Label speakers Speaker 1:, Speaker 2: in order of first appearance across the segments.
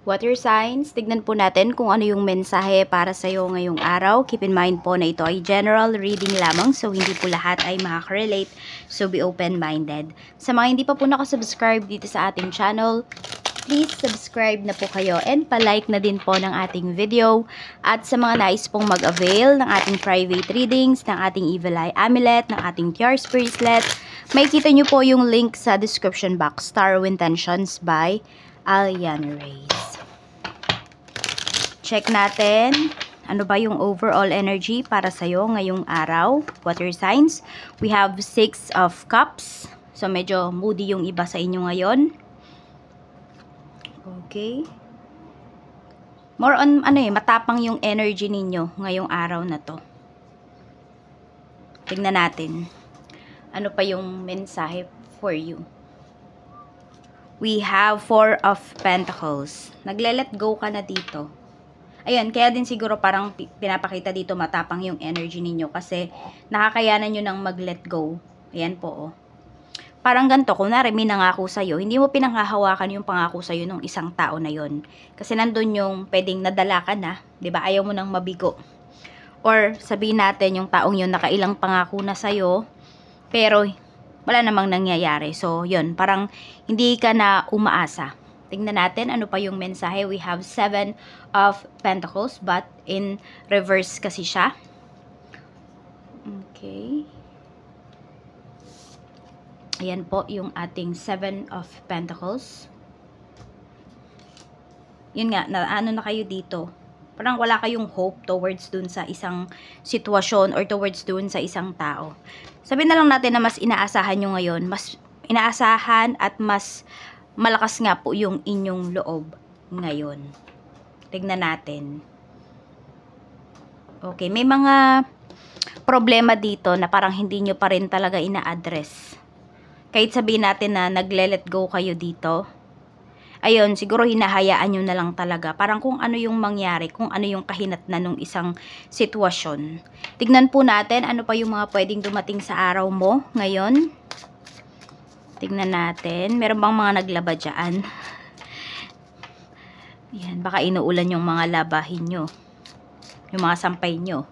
Speaker 1: Water signs, tignan po natin kung ano yung mensahe para sa'yo ngayong araw. Keep in mind po na ito ay general reading lamang, so hindi po lahat ay makaka-relate. So be open-minded. Sa mga hindi pa po nakasubscribe dito sa ating channel, please subscribe na po kayo and palike na din po ng ating video. At sa mga nais pong mag-avail ng ating private readings, ng ating Evil Eye Amulet, ng ating Tiars Bracelet, may kita nyo po yung link sa description box, Tarot Intentions by Aliana Reyes. Check natin ano ba yung overall energy para sa'yo ngayong araw. Water signs, we have 6 of Cups. So medyo moody yung iba sa inyo ngayon. Okay. More on matapang yung energy ninyo ngayong araw na to. Tingnan natin ano pa yung mensahe for you. We have 4 of Pentacles. Nagle-let go ka na dito. Ayan, kaya din siguro parang pinapakita dito matapang yung energy ninyo kasi nakakayanan nyo ng mag-let go. Ayan po, oh. Parang ganito, kunwari may nangako sa'yo, hindi mo pinanghahawakan yung pangako sa'yo ng isang tao na yon. Kasi nandun yung pwedeng nadala ka na, diba? Ayaw mo nang mabigo. Or sabihin natin yung taong yun nakailang pangako na sa'yo, pero wala namang nangyayari. So, yun, parang hindi ka na umaasa. Tingnan natin ano pa yung mensahe. We have 7 of Pentacles, but in reverse kasi siya. Okay. Ayan po yung ating 7 of Pentacles. Yun nga, ano na kayo dito. Parang wala kayong hope towards dun sa isang sitwasyon or towards dun sa isang tao. Sabihin na lang natin na mas inaasahan nyo ngayon. Mas inaasahan at mas malakas nga po yung inyong loob ngayon. Tignan natin. Okay, may mga problema dito na parang hindi nyo pa rin talaga ina-address. Kahit sabihin natin na nagle-let go kayo dito, ayun, siguro hinahayaan nyo na lang talaga. Parang kung ano yung mangyari, kung ano yung kahinatnan ng isang sitwasyon. Tignan po natin ano pa yung mga pwedeng dumating sa araw mo ngayon. Tignan natin. Meron bang mga naglaba dyan? Yan, baka inuulan yung mga labahin nyo. Yung mga sampay nyo.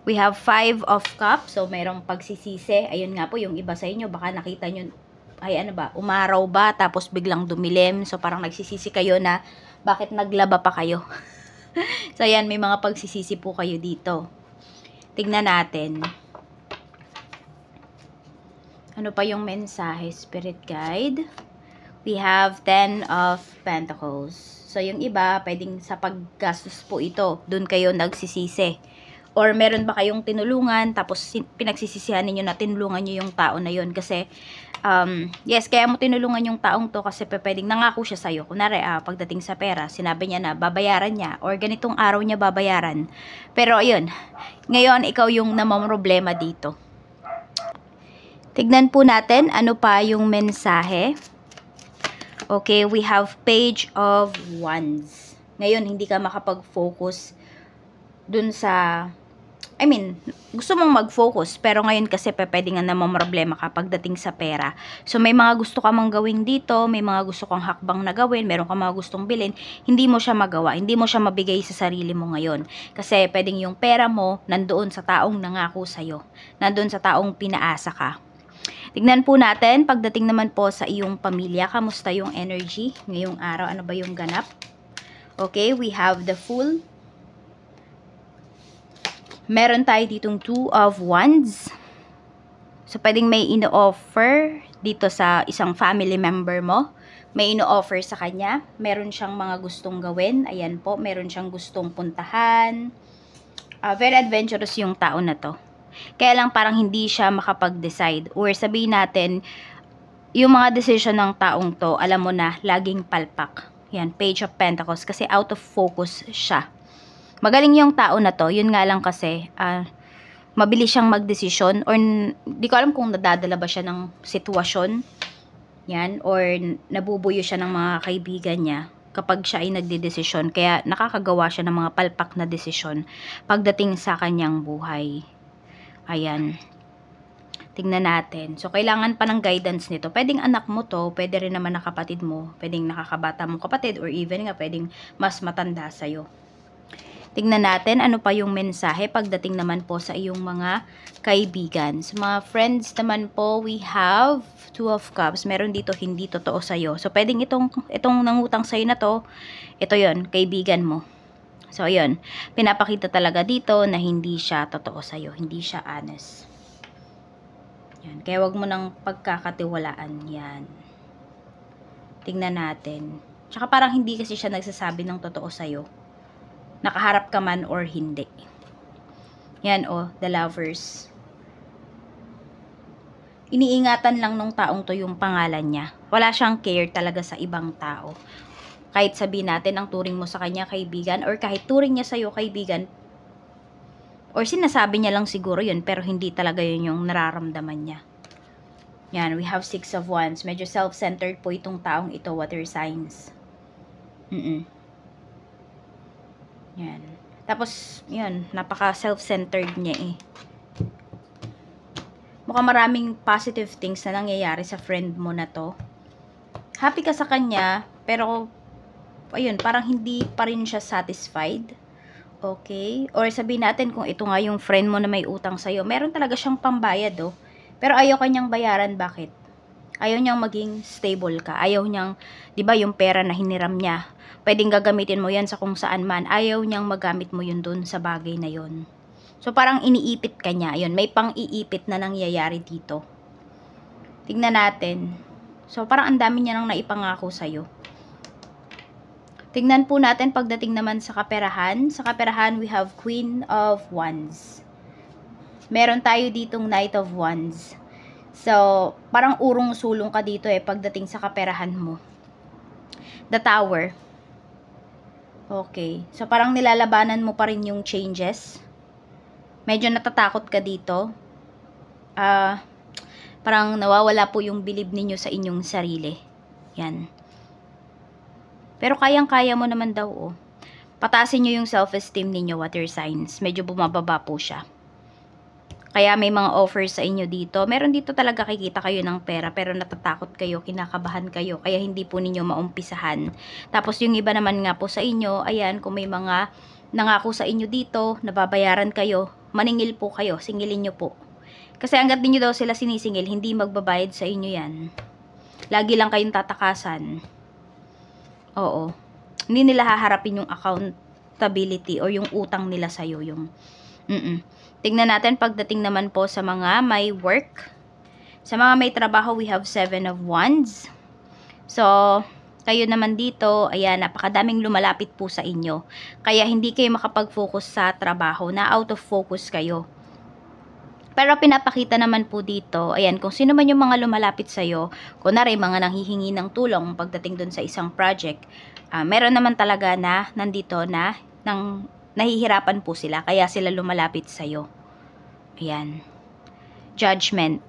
Speaker 1: We have 5 of Cups. So, mayroong pagsisisi. Ayun nga po, yung iba sa inyo, baka nakita nyo, ay ano ba, umaraw ba, tapos biglang dumilim. So, parang nagsisisi kayo na, bakit naglaba pa kayo? So, ayan, may mga pagsisisi po kayo dito. Tignan natin. Ano pa yung mensahe, Spirit Guide? We have 10 of Pentacles. So, yung iba, pwedeng sa paggastos po ito. Doon kayo nagsisisi. Or meron ba kayong tinulungan, tapos pinagsisisihan ninyo na tinulungan nyo yung tao na yun. Kasi, yes, kaya mo tinulungan yung taong to kasi pwedeng nangako siya sa'yo. Kunwari, pagdating sa pera, sinabi niya na babayaran niya or ganitong araw niya babayaran. Pero, ayun, ngayon, ikaw yung namamroblema dito. Tignan po natin ano pa yung mensahe. Okay, we have Page of Wands. Ngayon, hindi ka makapag-focus dun sa, gusto mong mag-focus, pero ngayon kasi pwede nga namang problema ka pagdating sa pera. So, may mga gusto ka mang gawin dito, may mga gusto kang hakbang na gawin, meron ka mga gustong bilhin, hindi mo siya magawa, hindi mo siya mabigay sa sarili mo ngayon. Kasi pwedeng yung pera mo nandoon sa taong nangako sa'yo, nandoon sa taong pinaasa ka. Tignan po natin, pagdating naman po sa iyong pamilya, kamusta yung energy ngayong araw? Ano ba yung ganap? Okay, we have the Fool. Meron tayo ditong 2 of Wands. So, pwedeng may ino-offer dito sa isang family member mo. May ino-offer sa kanya. Meron siyang mga gustong gawin. Ayan po, meron siyang gustong puntahan. Very adventurous yung tao na to. Kaya lang parang hindi siya makapag-decide. Or sabihin natin, yung mga decision ng taong to, alam mo na, laging palpak. Yan, Page of Pentacles. Kasi out of focus siya. Magaling yung tao na to. Yun nga lang kasi, mabilis siyang magdesisyon. Or, di ko alam kung nadadala ba siya ng sitwasyon. Yan. Or, nabubuyo siya ng mga kaibigan niya kapag siya ay nagdedesisyon. Kaya, nakakagawa siya ng mga palpak na desisyon pagdating sa kanyang buhay. Ayan. Tingnan natin. So, kailangan pa ng guidance nito. Pwedeng anak mo to, pwede rin naman na kapatid mo, pwedeng nakakabata mong kapatid, or even nga pwedeng mas matanda sa'yo. Tingnan natin ano pa yung mensahe pagdating naman po sa iyong mga kaibigan. Sa mga friends naman po, we have Two of Cups. Meron dito hindi totoo sa'yo. So, pwedeng itong nangutang sa'yo na to, ito yon kaibigan mo. So, yun. Pinapakita talaga dito na hindi siya totoo sa'yo. Hindi siya honest. Yan. Kaya wag mo nang pagkakatiwalaan. Yan. Tingnan natin. Tsaka parang hindi kasi siya nagsasabi ng totoo sa'yo. Nakaharap ka man or hindi. Yan the Lovers. Iniingatan lang nung taong to yung pangalan niya. Wala siyang care talaga sa ibang tao. Kahit sabihin natin ang turing mo sa kanya kaibigan, or kahit turing niya sa'yo kaibigan, or sinasabi niya lang siguro yun, pero hindi talaga yun yung nararamdaman niya. Yan, we have 6 of Wands. Medyo self-centered po itong taong ito, water signs. Yan. Tapos, yun, napaka self-centered niya eh. Mukhang maraming positive things na nangyayari sa friend mo na to. Happy ka sa kanya, pero, ayun, parang hindi pa rin siya satisfied. Okay? Or sabihin natin kung ito nga yung friend mo na may utang sa'yo, meron talaga siyang pambayad pero ayaw kanyang bayaran. Bakit? Ayaw niyang maging stable ka. Ayaw niyang, di ba yung pera na hiniram niya, pwedeng gagamitin mo yan sa kung saan man. Ayaw niyang magamit mo yun dun sa bagay na yun. So, parang iniipit ka niya. Ayun, may pang-iipit na nangyayari dito. Tignan natin. So, parang ang dami niya nang naipangako sa'yo. Tignan po natin pagdating naman sa kaperahan. Sa kaperahan, we have Queen of Wands. Meron tayo ditong Knight of Wands. So, parang urong-sulong ka dito pagdating sa kaperahan mo. The Tower. Okay. So, parang nilalabanan mo pa rin yung changes. Medyo natatakot ka dito. Parang nawawala po yung believe ninyo sa inyong sarili. Yan. Pero kayang-kaya mo naman daw, Pataasin nyo yung self-esteem ninyo, water signs. Medyo bumababa po siya. Kaya may mga offers sa inyo dito. Meron dito talaga kikita kayo ng pera, pero natatakot kayo, kinakabahan kayo, kaya hindi po ninyo maumpisahan. Tapos yung iba naman nga po sa inyo, ayan, kung may mga nangako sa inyo dito, nababayaran kayo, maningil po kayo, singilin nyo po. Kasi hanggat ninyo daw sila sinisingil, hindi magbabayad sa inyo yan. Lagi lang kayong tatakasan. Oo. Hindi nila haharapin yung accountability o yung utang nila sa'yo. Tingnan natin pagdating naman po sa mga may work. Sa mga may trabaho, we have 7 of Wands. So, kayo naman dito, ayan, napakadaming lumalapit po sa inyo. Kaya hindi kayo makapag-focus sa trabaho, na out of focus kayo. Pero pinapakita naman po dito, ayan, kung sino man yung mga lumalapit sa'yo, kunwari mga nanghihingi ng tulong pagdating dun sa isang project, meron naman talaga na nandito na nahihirapan po sila, kaya sila lumalapit sa'yo. Ayan. Judgment.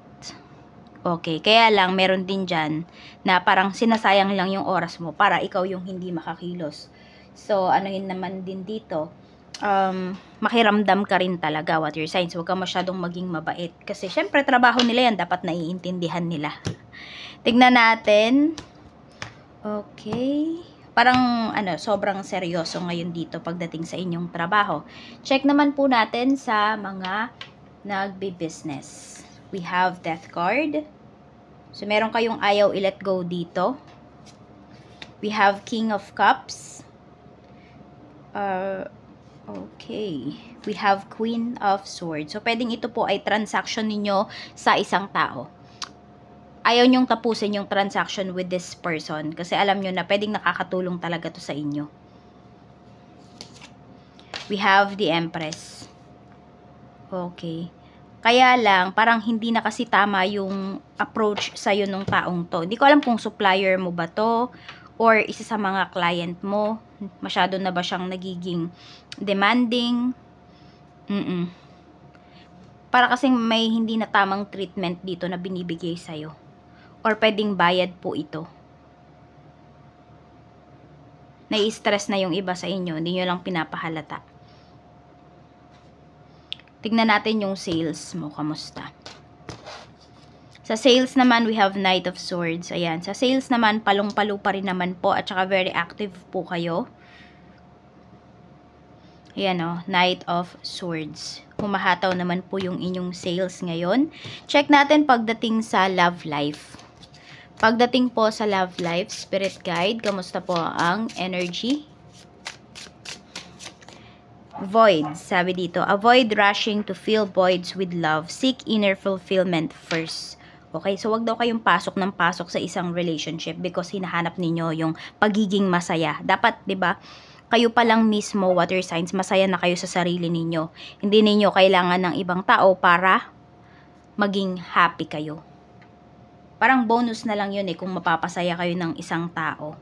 Speaker 1: Okay, kaya lang meron din dyan na parang sinasayang lang yung oras mo para ikaw yung hindi makakilos. So, ano yun naman din dito, makiramdam ka rin talaga, water signs. Huwag ka masyadong maging mabait. Kasi, syempre, trabaho nila yan. Dapat naiintindihan nila. Tignan natin. Okay. Parang, sobrang seryoso ngayon dito pagdating sa inyong trabaho. Check naman po natin sa mga nagbi-business. We have Death card. So, meron kayong ayaw i-let go dito. We have King of Cups. Okay. We have Queen of Swords. So, pwedeng ito po ay transaction ninyo sa isang tao. Ayaw nyong tapusin yung transaction with this person. Kasi alam nyo na pwedeng nakakatulong talaga to sa inyo. We have the Empress. Okay. Kaya lang, parang hindi na kasi tama yung approach sa'yo nung taong to. Hindi ko alam kung supplier mo ba to, or isa sa mga client mo. Masyado na ba siyang nagiging demanding? Para kasing may hindi na tamang treatment dito na binibigay sa'yo. Or pwedeng bayad po ito. Nai-stress na yung iba sa inyo, hindi nyo lang pinapahalata. Tignan natin yung sales mo, kamusta? Sa sales naman, we have Knight of Swords. Ayan. Sa sales naman, palong-palo pa rin naman po at saka very active po kayo. Ayan o, Knight of Swords. Humahataw naman po yung inyong sales ngayon. Check natin pagdating sa love life. Pagdating po sa love life, Spirit Guide, kamusta po ang energy? Voids, sabi dito. Avoid rushing to fill voids with love. Seek inner fulfillment first. Okay, so wag daw kayong pasok ng pasok sa isang relationship because hinahanap ninyo yung pagiging masaya. Dapat, 'di ba? Kayo pa lang mismo, water signs, masaya na kayo sa sarili ninyo. Hindi ninyo kailangan ng ibang tao para maging happy kayo. Parang bonus na lang yun kung mapapasaya kayo ng isang tao.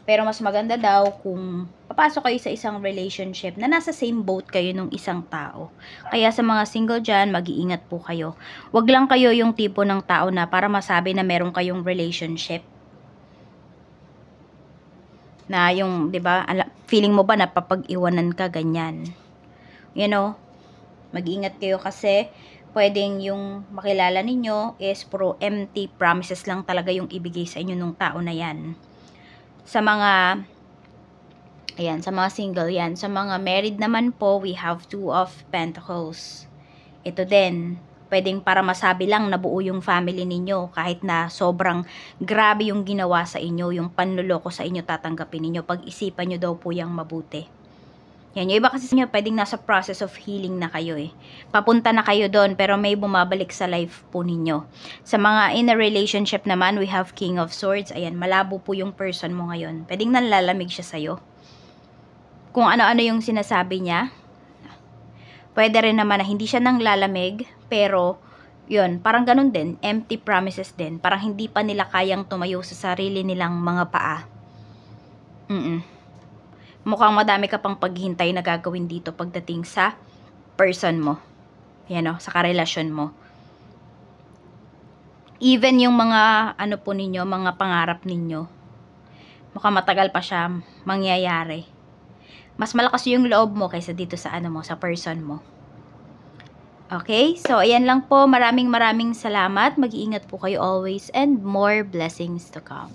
Speaker 1: Pero mas maganda daw kung papasok kayo sa isang relationship na nasa same boat kayo ng isang tao. Kaya sa mga single dyan, mag-iingat po kayo. Wag lang kayo yung tipo ng tao na para masabi na meron kayong relationship. Na yung, 'di ba, feeling mo ba napapag-iwanan ka ganyan? You know, mag-ingat kayo kasi pwedeng yung makilala ninyo is puro empty promises lang talaga yung ibigay sa inyo nung tao na yan. Sa mga ayan, sa mga single yan. Sa mga married naman po, we have 2 of Pentacles. Ito din, pwedeng para masabi lang na buo yung family ninyo kahit na sobrang grabe yung ginawa sa inyo, yung panluloko sa inyo tatanggapin ninyo. Pag-isipan nyo daw po yung mabuti. Yan, yung iba kasi sa inyo pwedeng nasa process of healing na kayo Papunta na kayo doon pero may bumabalik sa life po ninyo. Sa mga in a relationship naman, we have King of Swords. Ayan, malabo po yung person mo ngayon. Pwedeng nanlalamig siya sa'yo. Kung ano-ano yung sinasabi niya, pwede rin naman na hindi siya nang lalamig, pero, yun, parang ganun din, empty promises din. Parang hindi pa nila kayang tumayo sa sarili nilang mga paa. Mukhang madami ka pang paghintay na gagawin dito pagdating sa person mo. Yan o, sa karelasyon mo. Even yung mga, ano po ninyo, mga pangarap ninyo, mukhang matagal pa siya mangyayari. Mas malakas yung loob mo kaysa dito sa ano mo, sa person mo. Okay? So, ayan lang po. Maraming salamat. Mag-iingat po kayo always and more blessings to come.